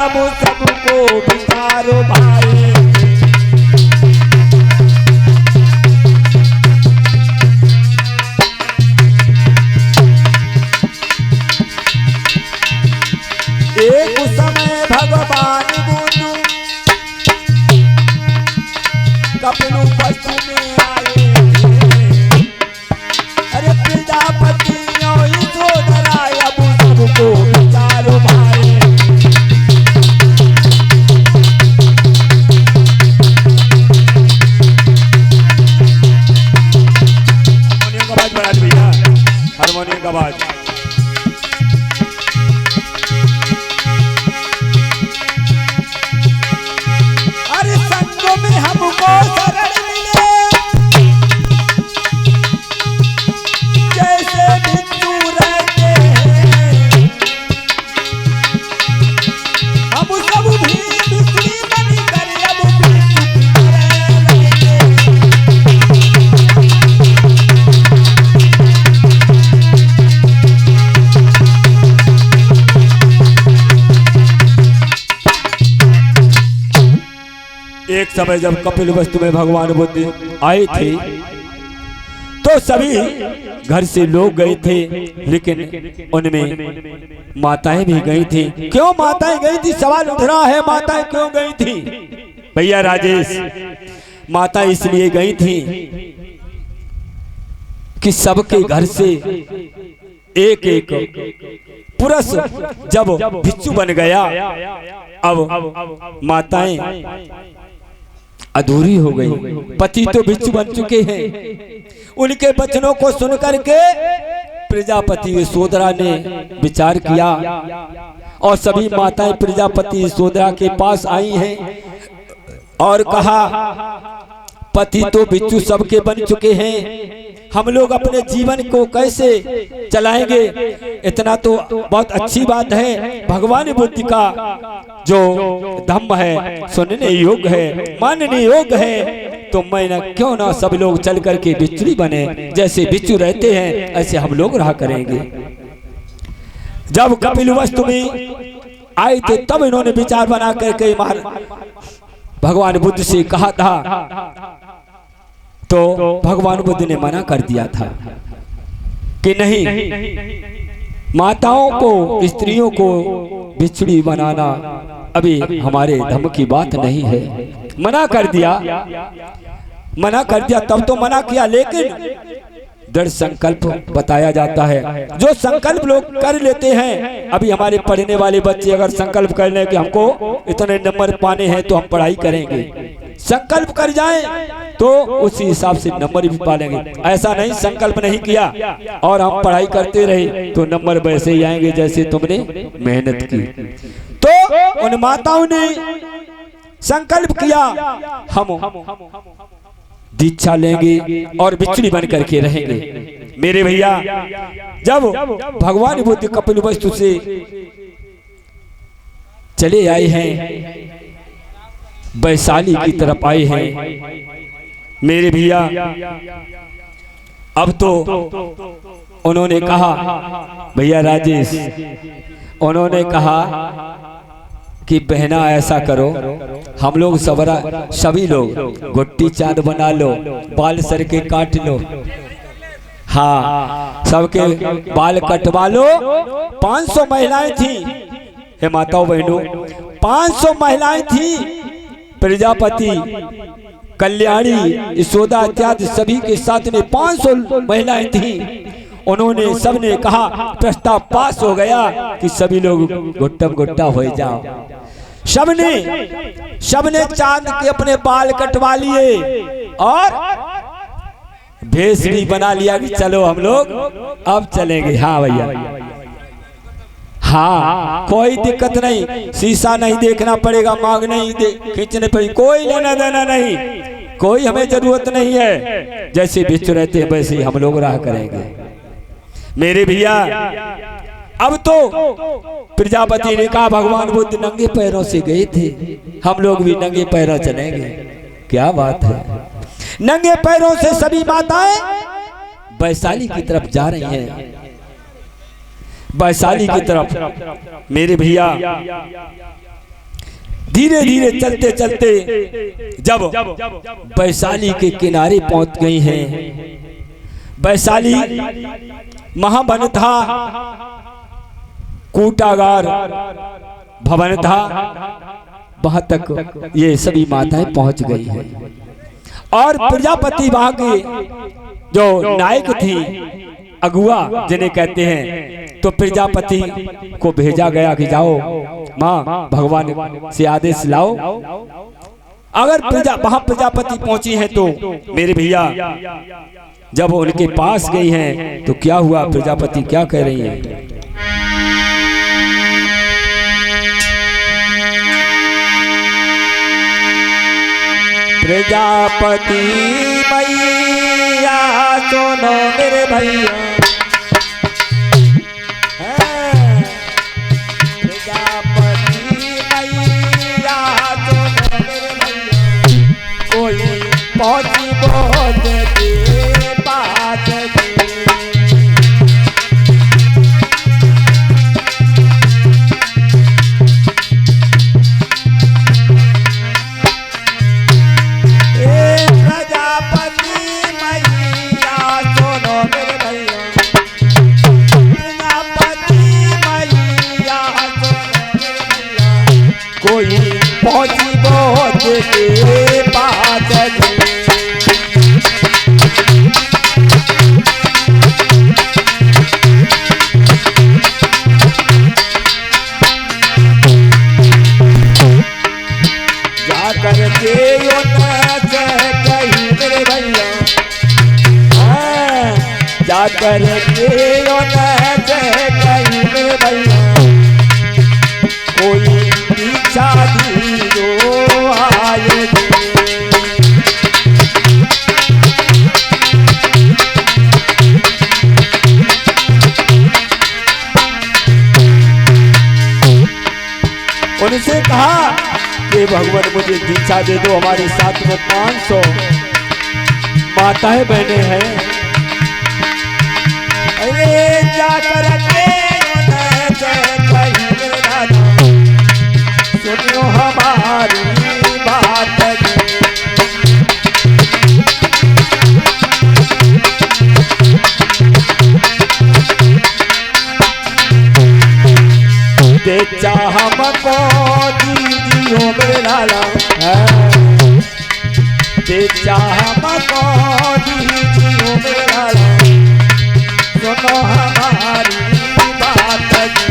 अब सबको बिचारो भाई। एक समय भगवान बुद्ध कपिल वस्तु में आए। अरे प्रजापति यशोधरा अब सबको बिचारो भाई। हारमोनियम का आवाज। अरे संगों में हमको शरण मिले जैसे भिक्षु रहते हैं। हम सब भी भिक्षुणी बनकर अब भिक्षु रहेंगे। एक समय जब कपिल वस्तु में भगवान बुद्ध आए थे तो सभी घर से लोग गए थे, लेकिन उनमें माताएं भी गई थी। क्यों माताएं गई थी? सवाल उठ रहा है, माताएं क्यों गई थी? भैया राजेश, माता इसलिए गई थी कि सबके घर से एक एक पुरुष जब भिक्षु बन गया, अब माताएं अधूरी हो गई। पति तो भिक्षु बन चुके हैं। उनके वचनों को सुनकर के प्रजापति यशोधरा ने विचार किया और सभी माताएं प्रजापति यशोधरा के पास आई हैं और कहा, पति तो भिक्षु सबके बन चुके हैं, हम लोग अपने जीवन को कैसे चलाएंगे? इतना तो बहुत अच्छी बात है। भगवान बुद्ध का जो धम्म है सुनने योग्य है, मानने योग्य है, तो मैं न क्यों ना सब लोग चल करके भिक्षुणी बने। जैसे भिक्षु रहते हैं ऐसे हम लोग रहा करेंगे। जब कपिल वस्तु में आए थे तब इन्होंने विचार बना करके भगवान बुद्ध से कहा था, तो भगवान बुद्ध ने मना कर दिया था कि नहीं, माताओं को, स्त्रियों को भिक्षुणी बनाना अभी हमारे धर्म की बात नहीं है। मना कर दिया, तब तो मना किया, लेकिन दृढ़ संकल्प बताया जाता है। जो संकल्प लोग कर लेते हैं, अभी हमारे पढ़ने वाले बच्चे अगर संकल्प कर लें कि हमको इतने नंबर पाने हैं तो हम पढ़ाई करेंगे, संकल्प कर जाएं तो उसी हिसाब से नंबर भी पा लेंगे। ऐसा नहीं, संकल्प नहीं किया और हम पढ़ाई करते रहे तो नंबर वैसे ही आएंगे जैसे तुमने मेहनत की। तो उन माताओं ने संकल्प किया, हम दीक्षा लेंगे और भिक्षुणी बन करके रहेंगे। मेरे भैया, जब भगवान बुद्ध कपिल वस्तु से चले आए हैं, वैशाली की तरफ आए हैं, मेरे भैया, अब तो उन्होंने कहा, भैया राजेश, उन्होंने कहा कि बहना ऐसा करो, हम लोग सभी लोग गुट्टी चांद बना लो, बाल सर के काट लो, हाँ सबके बाल कटवा लो। 500 महिलाएं थी, हे माताओं बहनों, 500 महिलाएं थी। प्रजापति, कल्याणी, यशोदा इत्यादि सभी के साथ में 500 महिलाएं थी। उन्होंने सबने कहा, प्रस्ताव पास हो गया कि सभी लोग गुट्टम गुट्टा हो जाओ। सबने चांद के अपने बाल कटवा लिए और भेष भी बना लिया कि चलो हम लोग अब चलेंगे। हाँ भैया, हाँ कोई दिक्कत नहीं, शीशा नहीं देखना पड़ेगा, मांग नहीं खींचने पड़ेगी, कोई लेना देना नहीं, कोई हमें जरूरत नहीं है। जैसे भिक्षु रहते हैं वैसे ही हम लोग रहा करेंगे। मेरे भैया, अब तो प्रजापति ने कहा, भगवान बुद्ध नंगे पैरों से गए थे, हम लोग भी नंगे पैरों चलेंगे। क्या बात है, नंगे पैरों से सभी माताएं वैशाली की तरफ जा रही हैं। वैशाली की तरफ मेरे भैया धीरे धीरे चलते चलते जब वैशाली के किनारे पहुंच गई हैं, वैशाली महावन था, कूटागार भवन था, वहां तक ये सभी माताएं पहुंच गई हैं। और प्रजापति वहां की जो नायक थी, अगुआ जिन्हें कहते हैं, तो प्रजापति को भेजा गया कि जाओ माँ भगवान से आदेश लाओ। अगर वहां प्रजापति पहुंची है तो मेरे भैया जब उनके पास गई हैं तो क्या हुआ, प्रजापति क्या कह रही हैं? प्रजापति मैया सुनो मेरे भैया, प्रजापति मैया सुनो मेरे भैया, कोई पहुंची बहुत के पास पहुंची बहुत के पास जा करके कहीं मेरे भैया, जा करके कहीं मेरे भैया, कोई इच्छा दी जो आए उनसे कहा कि भगवान मुझे दीक्षा दे दो, हमारे साथ में 500 माताएं बहने हैं। अरे जाकर सुनो हमारी बात, बेचा हमको दीजियो मेरे लाला, बेचा हमको दीजियो मेरे लाला, सुनो हमारी बात।